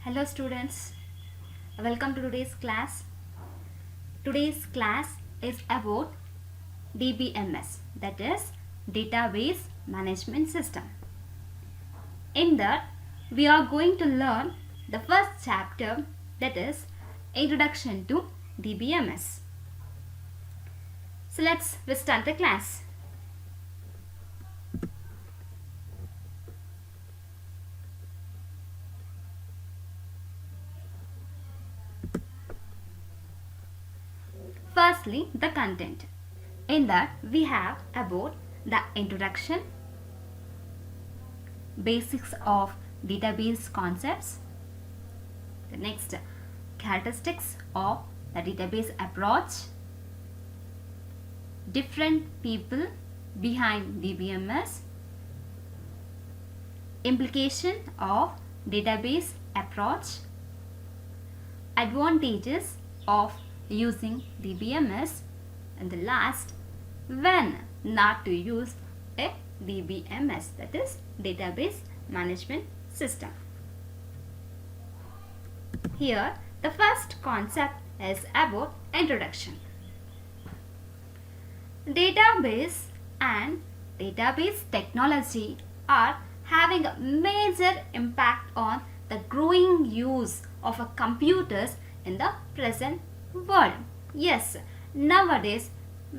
Hello students, welcome to today's class. Today's class is about DBMS, that is Database Management System. In that we are going to learn the first chapter, that is Introduction to DBMS. So let's start the class. Firstly, the content. In that we have about the introduction, basics of database concepts, the next characteristics of the database approach, different people behind DBMS, implication of database approach, advantages of using DBMS, and the last, when not to use a DBMS, that is database management system. Here the first concept is about introduction. Database and database technology are having a major impact on the growing use of computers in the present world. Yes, nowadays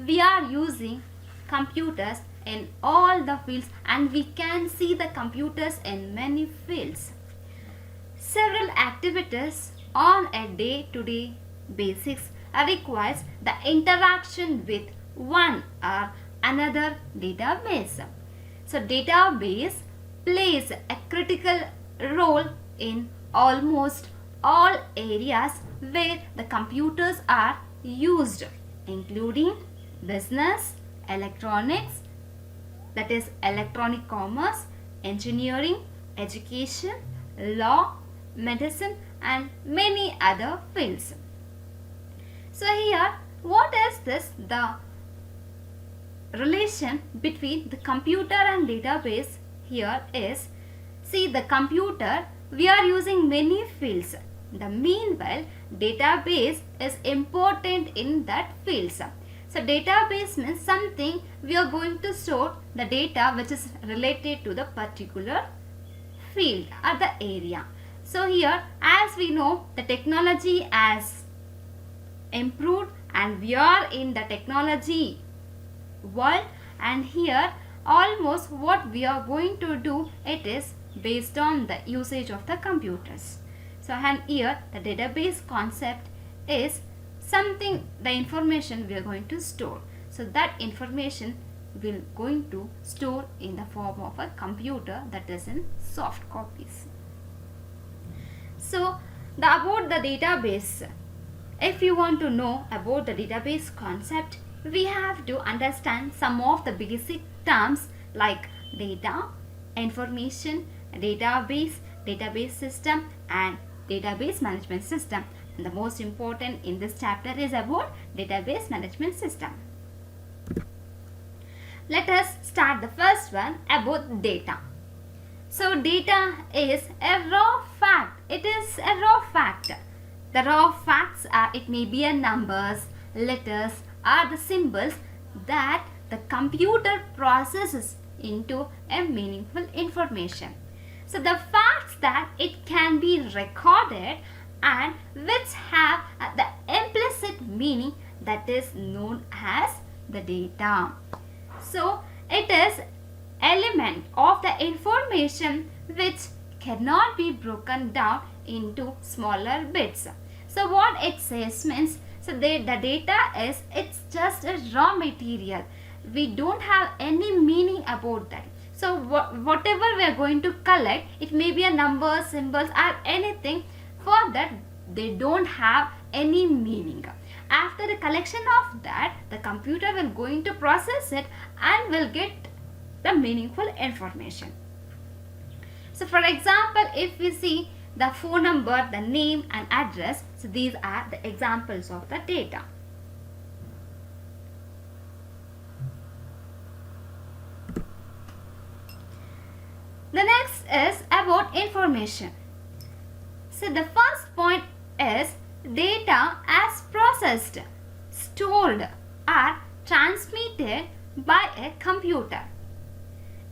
we are using computers in all the fields, and we can see the computers in many fields. Several activities on a day-to-day basis requires the interaction with one or another database. So database plays a critical role in almost all areas where the computers are used, including business, electronics, that is electronic commerce, engineering, education, law, medicine, and many other fields. So here, what is this? The relation between the computer and database here is, see, the computer, we are using many fields. The meanwhile, database is important in that fields. So database means something we are going to store the data which is related to the particular field or the area. So here, as we know, the technology has improved and we are in the technology world, and here almost what we are going to do, it is based on the usage of the computers. So and here the database concept is something, the information we are going to store. So that information will going to store in the form of a computer, that is in soft copies. So about the database, if you want to know about the database concept, we have to understand some of the basic terms like data, information, database, database system, and database management system. And the most important in this chapter is about database management system. Let us start the first one about data. So data is a raw fact. It is a raw fact. The raw facts are, it may be a numbers, letters, or the symbols that the computer processes into a meaningful information. So the facts that it can be recorded and which have the implicit meaning, that is known as the data. So it is element of the information which cannot be broken down into smaller bits. So what it says means, so the data is, it's just a raw material. We don't have any meaning about that. So whatever we are going to collect, it may be a number, symbols, or anything, for that they don't have any meaning. After the collection of that, the computer will going to process it and will get the meaningful information. So for example, if we see the phone number, the name and address, so these are the examples of the data. The next is about information. So the first point is data as processed, stored or transmitted by a computer.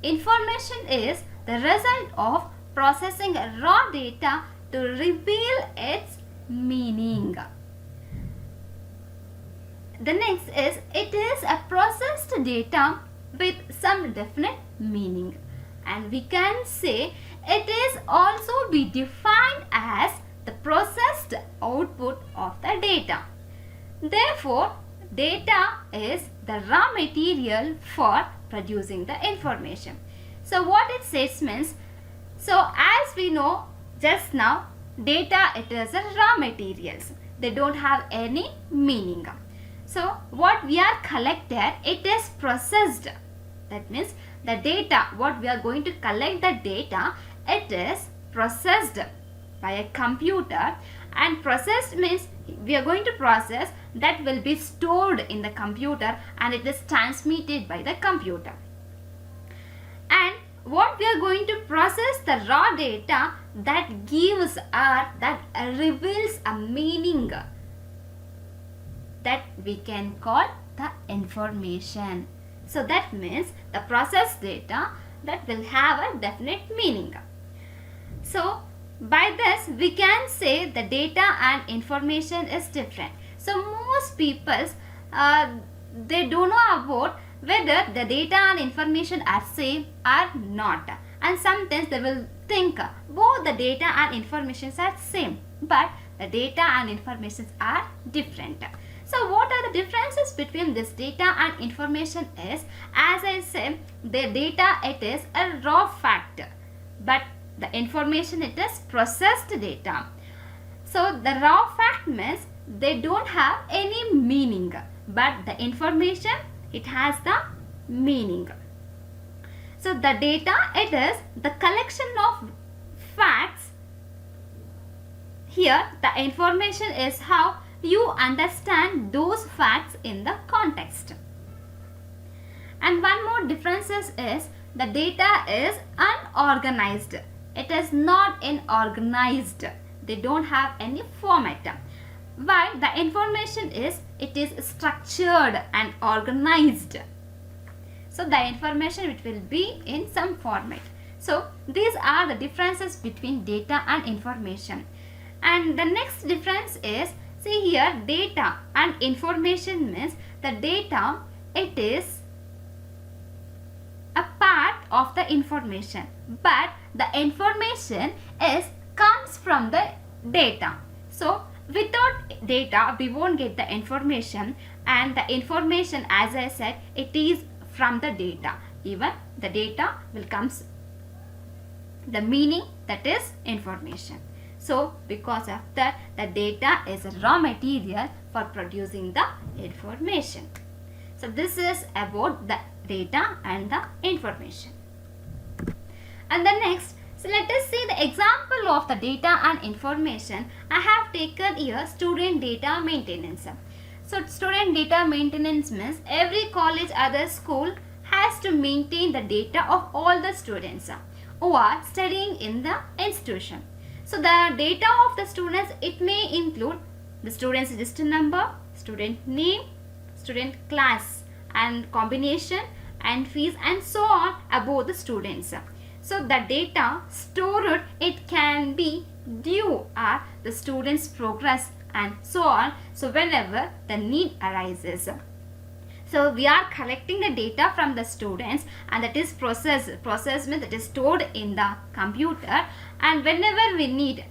Information is the result of processing raw data to reveal its meaning. The next is it is a processed data with some definite meaning, and we can say it is also be defined as the processed output of the data. Therefore, data is the raw material for producing the information. So what it says means, so as we know just now, data it is a raw materials. They don't have any meaning. So what we are collected, it is processed. That means the data, what we are going to collect the data, it is processed by a computer, and processed means we are going to process that will be stored in the computer and it is transmitted by the computer. And what we are going to process the raw data that gives or that reveals a meaning, that we can call the information. So that means the processed data that will have a definite meaning. So by this we can say the data and information is different. So most people they don't know about whether the data and information are same or not, and sometimes they will think both the data and information are same, but the data and information are different. So what are the differences between this data and information is, as I said, the data it is a raw fact, but the information it is processed data. So the raw fact means they don't have any meaning, but the information it has the meaning. So the data it is the collection of facts. Here the information is how you understand those facts in the context. And one more difference is the data is unorganized. It is not organized. They don't have any format. While the information is, it is structured and organized. So the information it will be in some format. So these are the differences between data and information. And the next difference is, see here, data and information means the data it is a part of the information, but the information comes from the data. So without data we won't get the information, and the information, as I said, it is from the data. Even the data will comes the meaning, that is information. So because of that, the data is a raw material for producing the information. So this is about the data and the information. And the next, so let us see the example of the data and information. I have taken here student data maintenance. So student data maintenance means every college or the school has to maintain the data of all the students who are studying in the institution. So the data of the students, it may include the student's register number, student name, student class and combination and fees and so on about the students. So the data stored, it can be due at the student's progress and so on. So whenever the need arises. So we are collecting the data from the students, and that is processed means that is stored in the computer, and whenever we need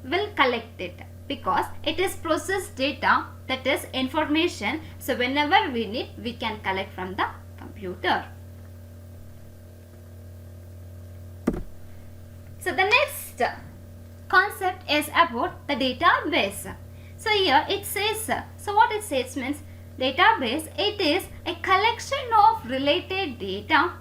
we'll collect it because it is processed data, that is information. So whenever we need we can collect from the computer. So the next concept is about the database. So here it says, so what it says means database, it is a collection of related data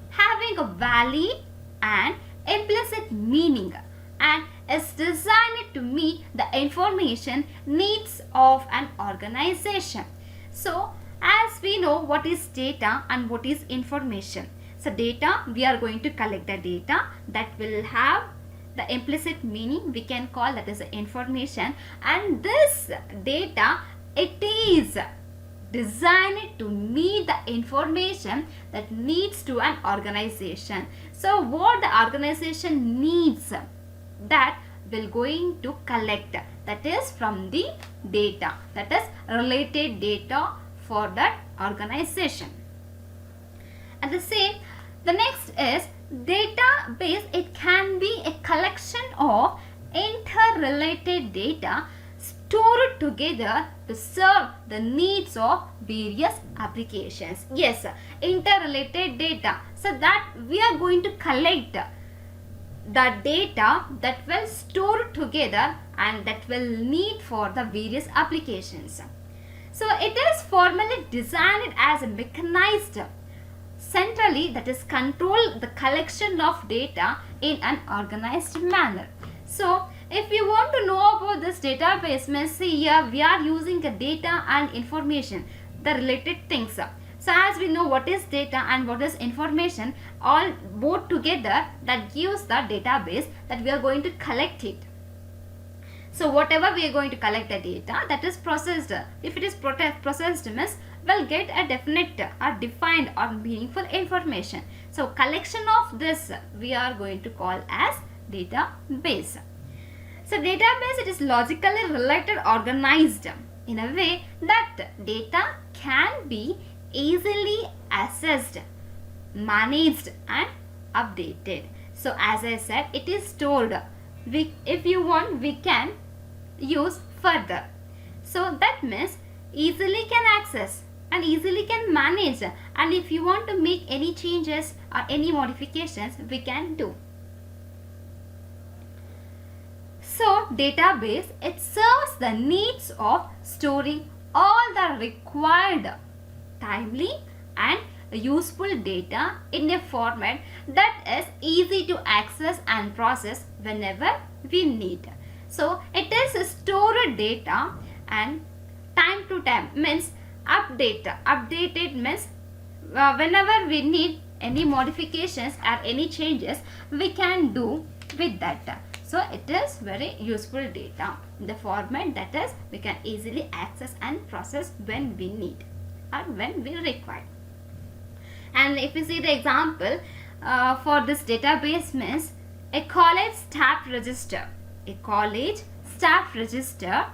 having a valid and implicit meaning and is designed to meet the information needs of an organization. So as we know what is data and what is information. So data, we are going to collect the data that will have the implicit meaning we can call that as information, and this data, it is designed to meet the information that needs to an organization. So what the organization needs, that will going to collect, that is from the data, that is related data for that organization. And the next is database. It can be a collection of interrelated data stored together to serve the needs of various applications. Yes, interrelated data. So that we are going to collect the data that will store together and that will need for the various applications. So it is formally designed as a mechanized centrally, that is control the collection of data in an organized manner. So if you want to know about this database, means see here we are using a data and information, the related things. So as we know what is data and what is information, all both together, that gives the database that we are going to collect it. So whatever we are going to collect the data, that is processed. If it is processed, means will get a definite or defined or meaningful information. So collection of this we are going to call as database. So database, it is logically related, organized in a way that data can be easily accessed, managed and updated. So as I said, it is stored. If you want, we can use further. So that means easily can access and easily can manage, and if you want to make any changes or any modifications, we can do. So database, it serves the needs of storing all the required timely and useful data in a format that is easy to access and process whenever we need. So it is stored data and time to time, means updated means whenever we need any modifications or any changes, we can do with that. So it is very useful data in the format that is we can easily access and process when we need or when we require. And if you see the example for this database, means a college staff register. A college staff register,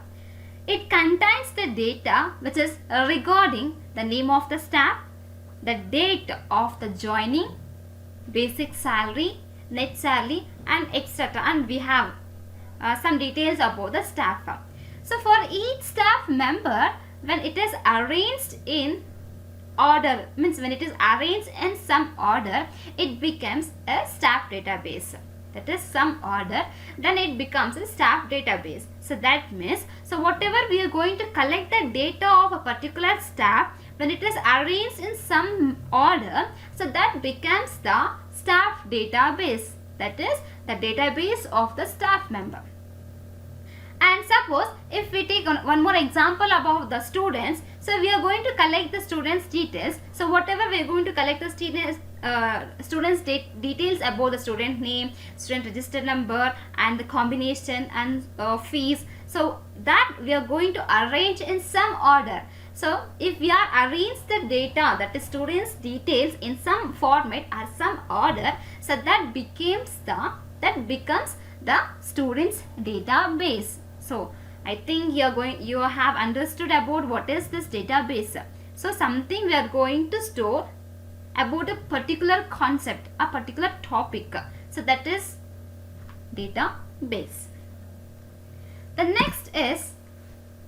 it contains the data which is regarding the name of the staff, the date of the joining, basic salary, net salary and etc. And we have some details about the staff. So for each staff member, when it is arranged in order, means when it is arranged in some order, it becomes a staff database. That is some order, then it becomes a staff database. So that means, so whatever we are going to collect the data of a particular staff, when it is arranged in some order, so that becomes the staff database. That is the database of the staff member. And suppose if we take one more example about the students, so we are going to collect the students' details. So whatever we are going to collect the students details about the student name, student register number and the combination and fees. So that we are going to arrange in some order. So if we are arrange the data, that is students details in some format or some order, so that becomes the students database. So I think you have understood about what is this database. So something we are going to store about a particular concept, a particular topic. So that is database. The next is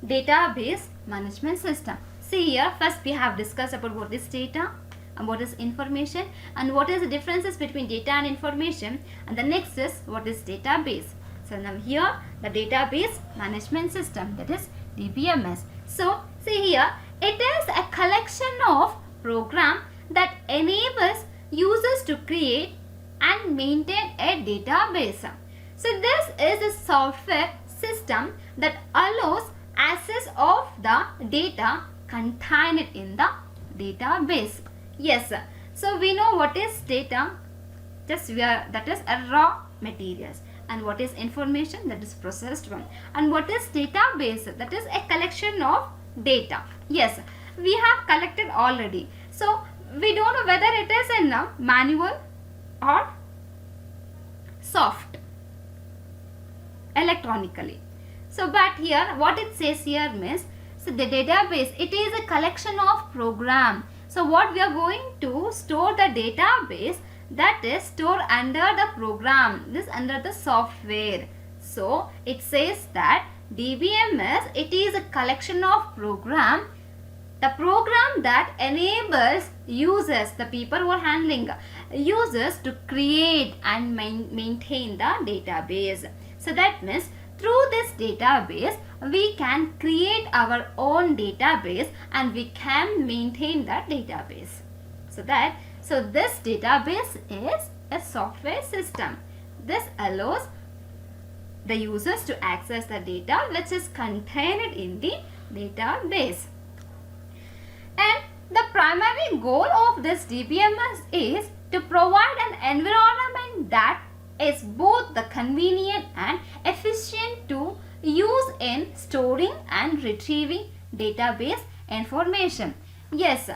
database management system. See here, first we have discussed about what is data and what is information and what is the differences between data and information, and the next is what is database. So now here the database management system, that is DBMS. So see here, it is a collection of program that enables users to create and maintain a database. So this is a software system that allows access of the data contained in the database. Yes, so we know what is data, that is a raw materials. and what is information, that is processed one. And what is database? That is a collection of data. Yes, we have collected already. So we don't know whether it is in a manual or soft, electronically. So but here what it says here means, so the database, it is a collection of program. So what we are going to store the database, that is stored under the program, this under the software. So it says that DBMS, it is a collection of program, the program that enables users, the people who are handling users, to create and maintain the database. So that means through this database we can create our own database and we can maintain that database. So this database is a software system. This allows the users to access the data which is contained in the database. And the primary goal of this DBMS is to provide an environment that is both the convenient and efficient to use in storing and retrieving database information. Yes,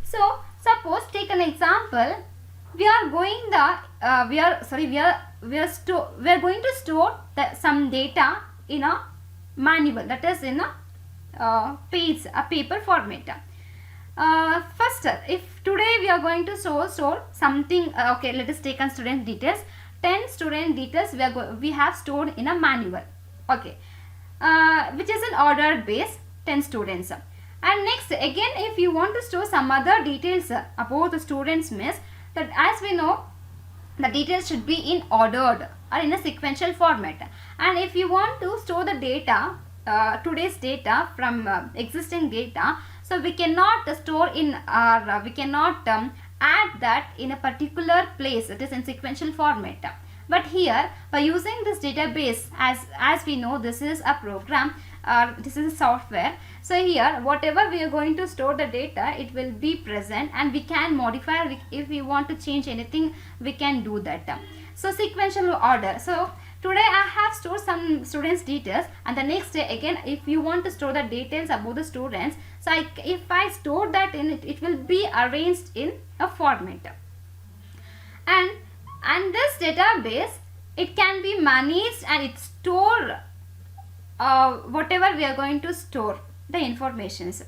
so suppose take an example. We are going to store some data in a manual, that is in a paper format. First, if today we are going to store something, okay, let us take on student details. 10 student details we have stored in a manual, okay, which is an ordered base, 10 students. And next again, if you want to store some other details about the students, means that as we know the details should be in ordered or in a sequential format. And if you want to store the data, today's data from existing data, so we cannot store in our we cannot add that in a particular place, it is in sequential format. But here, by using this database, as we know this is a program, this is a software. So here whatever we are going to store the data, it will be present and we can modify. If we want to change anything, we can do that. So sequential order. So today I have stored some students details, and the next day again if you want to store the details about the students, so if I store that in it, it will be arranged in a format. And this database, it can be managed and it store whatever we are going to store the informations.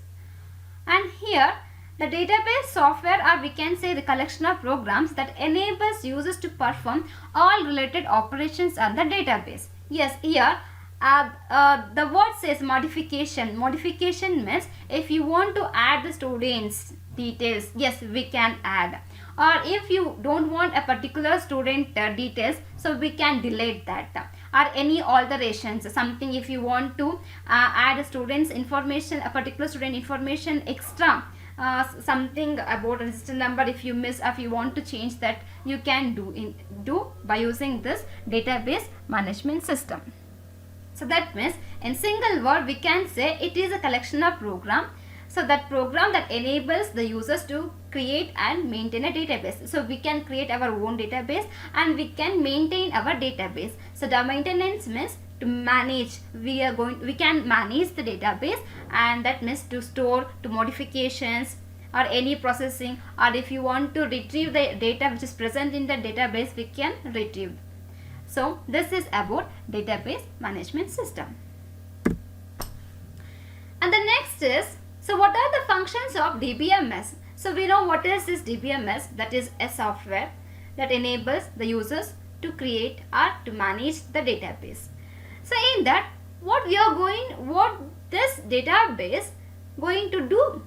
And here the database software, or we can say the collection of programs that enables users to perform all related operations on the database. Yes, here the word says modification. Modification means if you want to add the students details, yes, we can add. Or if you don't want a particular student details, so we can delete that. Or any alterations, something if you want to add a student's information, a particular student information extra, something about a register number, if you miss, if you want to change that, you can do by using this database management system. So that means in single word we can say it is a collection of program. So that program that enables the users to create and maintain a database. So we can create our own database and we can maintain our database. So the maintenance means to manage. We can manage the database, and that means to store, to modifications or any processing, or if you want to retrieve the data which is present in the database, we can retrieve. So this is about database management system. And the next is, so what are the functions of DBMS? So we know what is this DBMS, that is a software that enables the users to create or to manage the database. So in that, what this database going to do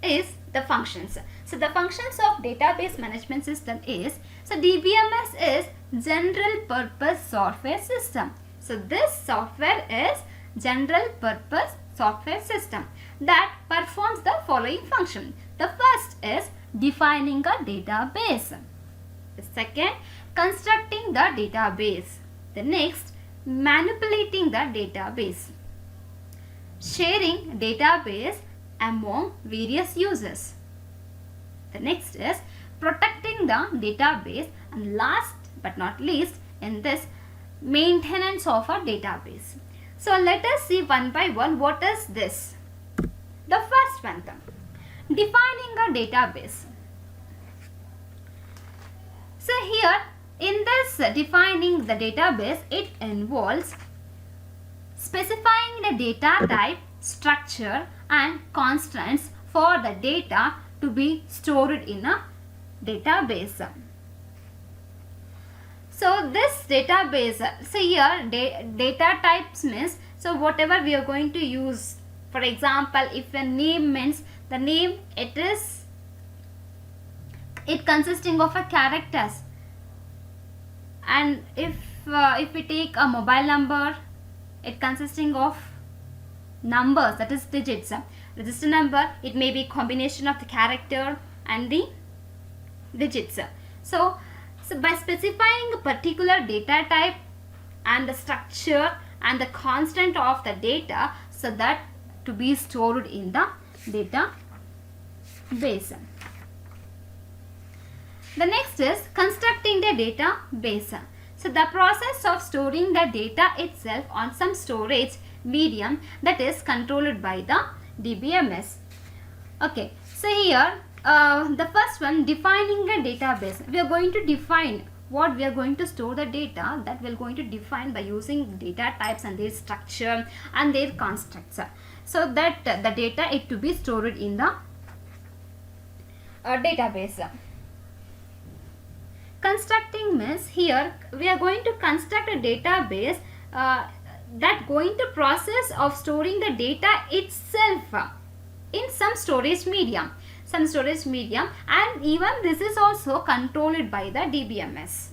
is the functions. So the functions of database management system is, so DBMS is general purpose software system. So this software is general purpose software system that performs the following function. The first is defining a database. The second, constructing the database. The next, manipulating the database. Sharing database among various users. The next is protecting the database, and last but not least in this, maintenance of a database. So let us see one by one what is this. The first one, defining a database. So here in this defining the database, it involves specifying the data type, structure and constants for the data to be stored in a database. So this database, so here data types means, so whatever we are going to use, for example, if a name means the name, it consisting of a characters, and if we take a mobile number, it consisting of numbers, that is digits. Register number, it may be combination of the character and the digits. So by specifying a particular data type and the structure and the constant of the data, so that to be stored in the database. The next is constructing the database. So the process of storing the data itself on some storage medium that is controlled by the DBMS. Okay, so here the first one, defining a database. We are going to define what we are going to store the data, that we are going to define by using data types and their structure and their constructs, so that the data it to be stored in the database. Constructing means here we are going to construct a database that going to process of storing the data itself in some storage medium, and even this is also controlled by the DBMS.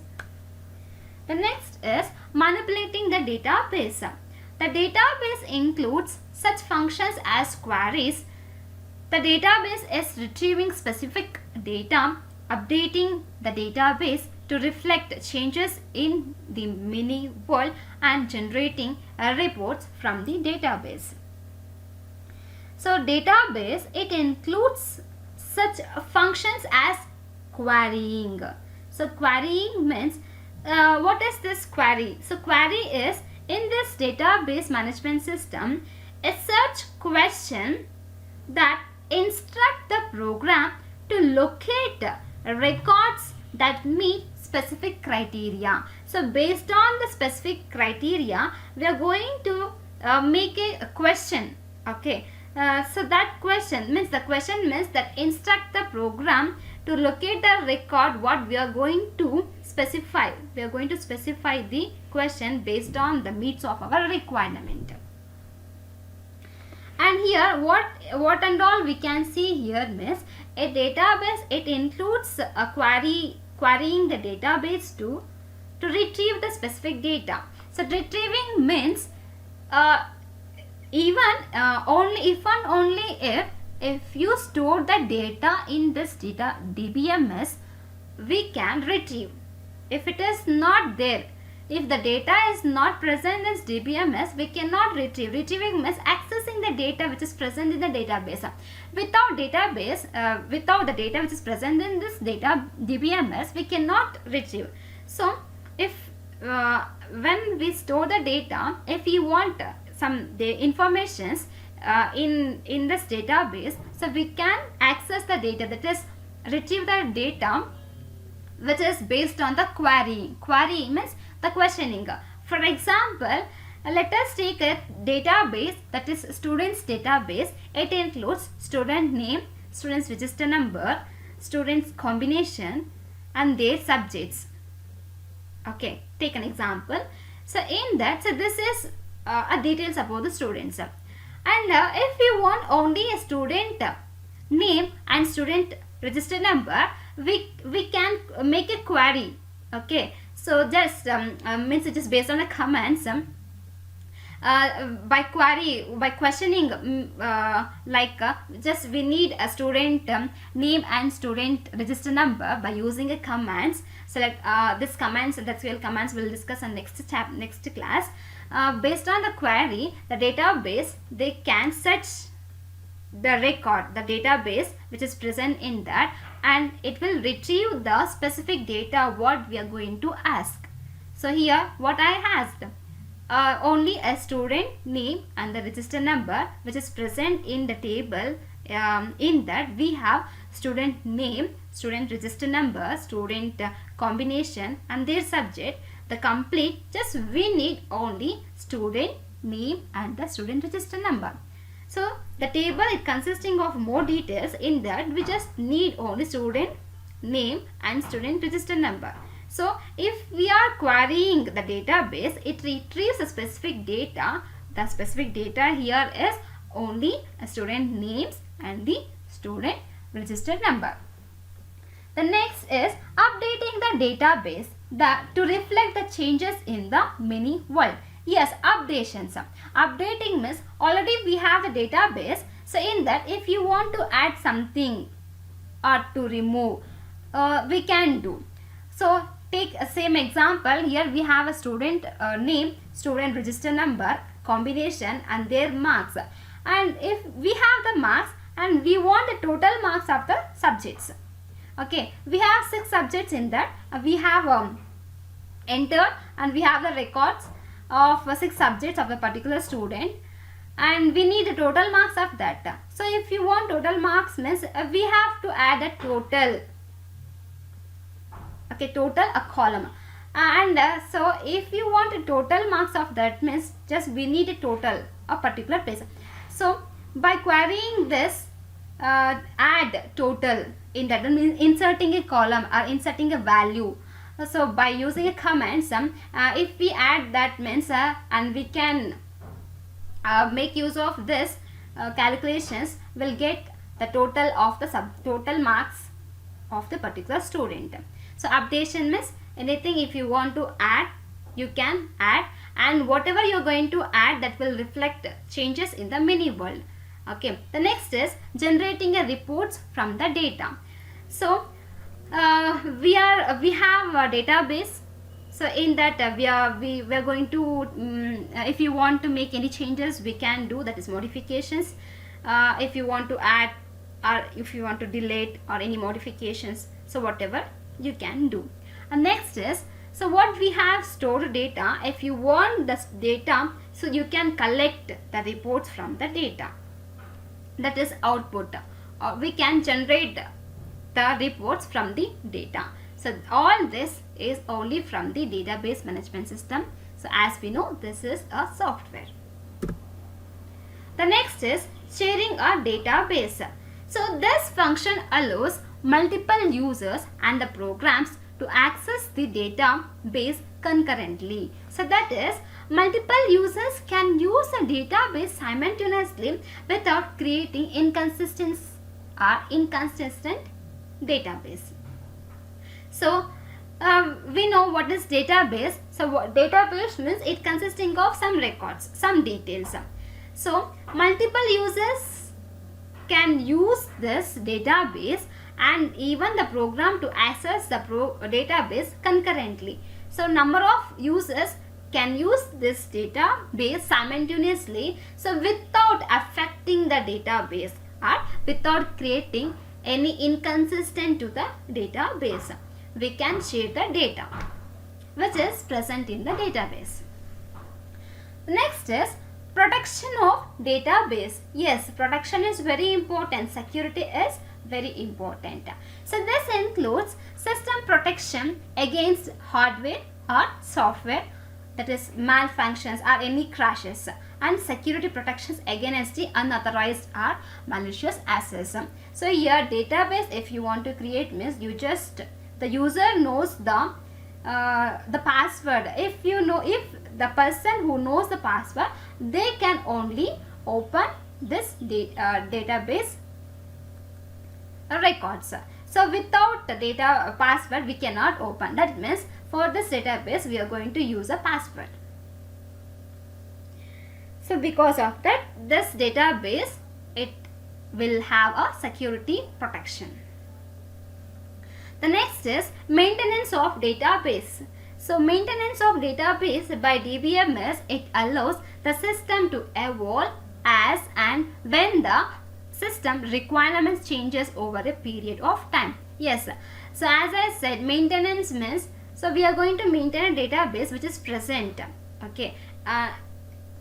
The next is manipulating the database. The database includes such functions as queries. The database is retrieving specific data, updating the database to reflect changes in the mini world, and generating reports from the database. So database, it includes such functions as querying. So querying means what is this query? So query is, in this database management system, a search question that instruct the program to locate records that meet specific criteria. So based on the specific criteria, we are going to make a question. Okay, so that question means, the question means that instruct the program to locate the record what we are going to specify. We are going to specify the question based on the meets of our requirement. And here what and all we can see here means, a database, it includes a querying the database to retrieve the specific data. So retrieving means even only if and only if you store the data in this data DBMS, we can retrieve. If it is not there, if the data is not present in this DBMS, we cannot retrieve. Retrieving means accessing the data which is present in the database. Without the data which is present in this data DBMS, we cannot retrieve. So if when we store the data, if we want the informations in this database, so we can access the data, that is retrieve the data which is based on the querying. Query means the questioning. For example, let us take a database, that is students database. It includes student name, students register number, students combination and their subjects. Okay, take an example. So in that, so this is a details about the students. And if you want only a student name and student register number, we can make a query. Okay, so just means it is based on the commands. By questioning, just we need a student name and student register number by using a commands. Select this commands, that real commands we'll discuss in next class. Based on the query, the database, they can search the record, the database which is present in that, and it will retrieve the specific data what we are going to ask. So here what I asked, only a student name and the register number which is present in the table. In that we have student name, student register number, student combination and their subject. The complete, just we need only student name and the student register number. So the table is consisting of more details. In that we just need only student name and student register number. So if we are querying the database, it retrieves a specific data. The specific data here is only a student names and the student register number. The next is updating the database to reflect the changes in the mini world. Yes, updations. Updating means already we have the database. So in that if you want to add something or to remove, we can do. So take a same example. Here we have a student name, student register number, combination and their marks. And if we have the marks and we want the total marks of the subjects. Okay, we have 6 subjects in that. We have entered and we have the records of 6 subjects of a particular student and we need the total marks of that. So if you want total marks means we have to add a total. Okay, total a column. And so if you want a total marks of that means just we need a total of particular place. So by querying this add total in that means inserting a column or inserting a value. So by using a command if we add that means and we can make use of this calculations, will get the total of the total marks of the particular student. So updation means anything if you want to add, you can add, and whatever you are going to add that will reflect changes in the mini world. Okay, the next is generating a reports from the data. So we have a database. So in that we are going to if you want to make any changes we can do, that is modifications. If you want to add or if you want to delete or any modifications, so whatever you can do. And next is, so what we have stored data, if you want this data, so you can collect the reports from the data, that is output, or we can generate the reports from the data. So all this is only from the database management system. So as we know, this is a software. The next is sharing a database. So this function allows multiple users and the programs to access the database concurrently. So that is, multiple users can use a database simultaneously without creating inconsistent database. So we know what is database. So what database means, it consisting of some records, some details. So multiple users can use this database and even the program to access the database concurrently. So number of users can use this database simultaneously, so without affecting the database or without creating any inconsistent to the database, we can share the data which is present in the database. Next is protection of database. Yes, protection is very important. Security is very important. So this includes system protection against hardware or software, that is malfunctions or any crashes, and security protections against the unauthorized or malicious access. So here database, if you want to create means you just, the user knows the password. If the person who knows the password, they can only open this database records. So without the data password we cannot open. That means for this database we are going to use a password. So because of that, this database, it will have a security protection. The next is maintenance of database. So maintenance of database by DBMS, it allows the system to evolve as and when the system requirements changes over a period of time. Yes, so as I said, maintenance means, So we are going to maintain a database which is present. Okay,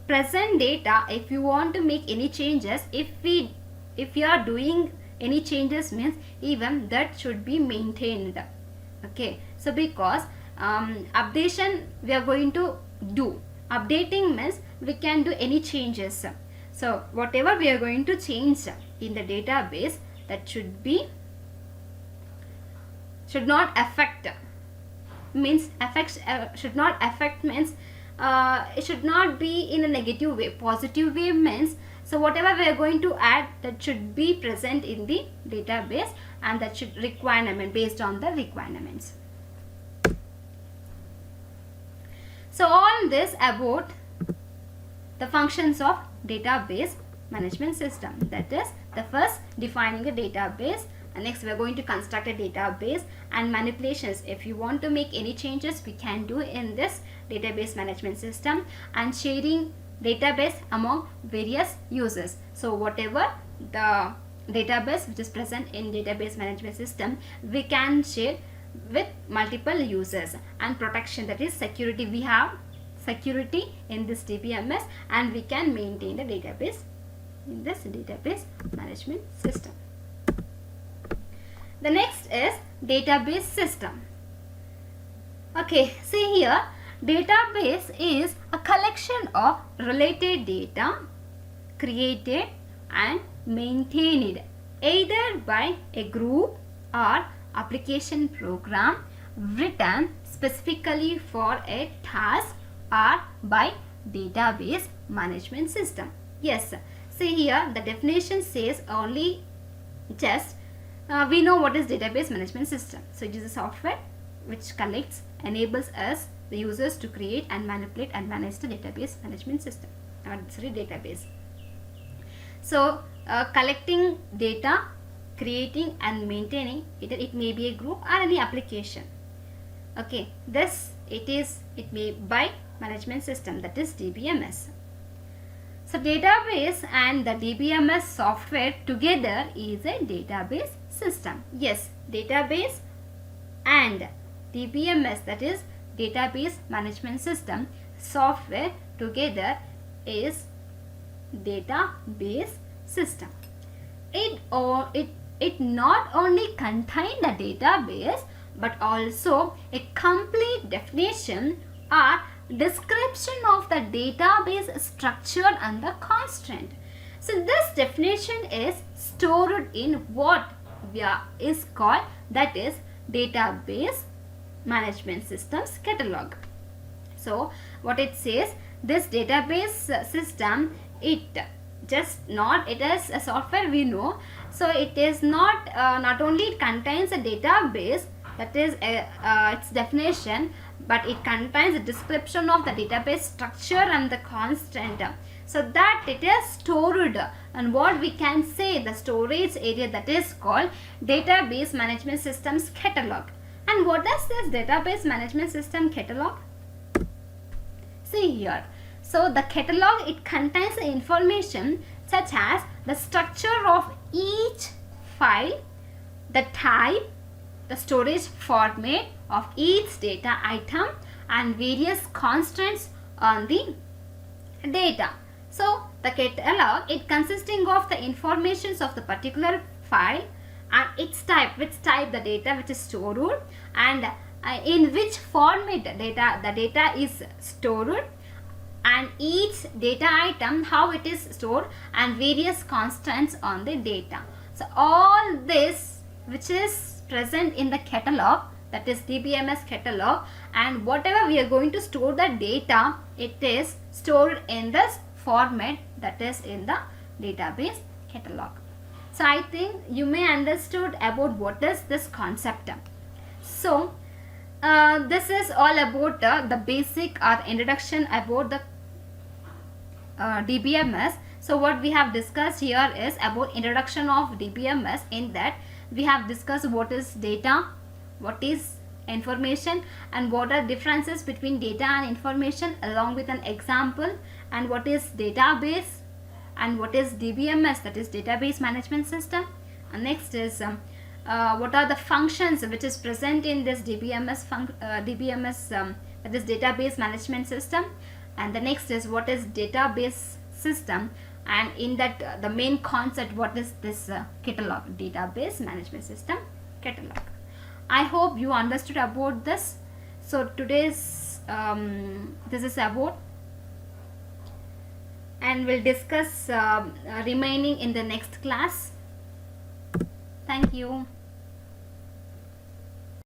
present data, if you want to make any changes, if you are doing any changes, means even that should be maintained. Okay, so because updation we are going to do, updating means we can do any changes. So whatever we are going to change in the database, that should not affect, means should not affect means it should not be in a negative way. Positive way means, so whatever we are going to add, that should be present in the database, and that should requirement based on the requirements. So all this about the functions of database management system. That is, the first, defining a database, and next we are going to construct a database, and manipulations. If you want to make any changes, we can do in this database management system, and sharing database among various users. So whatever the database which is present in database management system, we can share with multiple users. And protection, that is security. We have security in this DBMS, and we can maintain the database in this database management system. The next is database system. Okay, see here, database is a collection of related data created and maintained either by a group or application program written specifically for a task or by database management system. Yes, see here the definition says only just we know what is database management system. So it is a software which collects, enables us, the users, to create and manipulate and manage the database management system, database. So collecting data, creating and maintaining it, it may be a group or any application. Okay, this it may by management system, that is DBMS. So database and the DBMS software together is a database system. Yes, database and DBMS, that is database management system, software together is database system. It not only contain the database, but also a complete definition or description of the database structure and the constraint. So this definition is stored in what is called, that is database management systems catalog. So what it says, this database system, it is a software, we know. So it is not only it contains a database, that is its definition, but it contains a description of the database structure and the constraint, so that it is stored, and what we can say, the storage area, that is called database management systems catalog. And what is this database management system catalog? See here, so the catalog, it contains the information such as the structure of each file, the type, the storage format of each data item, and various constraints on the data. So the catalog, it consisting of the informations of the particular file and its type, which type the data which is stored, and in which format the data is stored, and each data item how it is stored, and various constants on the data. So all this which is present in the catalog, that is DBMS catalog, and whatever we are going to store the data, it is stored in this format, that is in the database catalog. So I think you may understood about what is this concept. So this is all about the basic or introduction about the DBMS. So what we have discussed here is about introduction of DBMS. In that we have discussed what is data, what is information, and what are differences between data and information, along with an example, and what is database and what is DBMS, that is database management system. And next is what are the functions which is present in this this database management system, and the next is what is database system, and in that the main concept, what is this catalog, database management system catalog. I hope you understood about this. So today's this is about, and we'll discuss remaining in the next class. Thank you.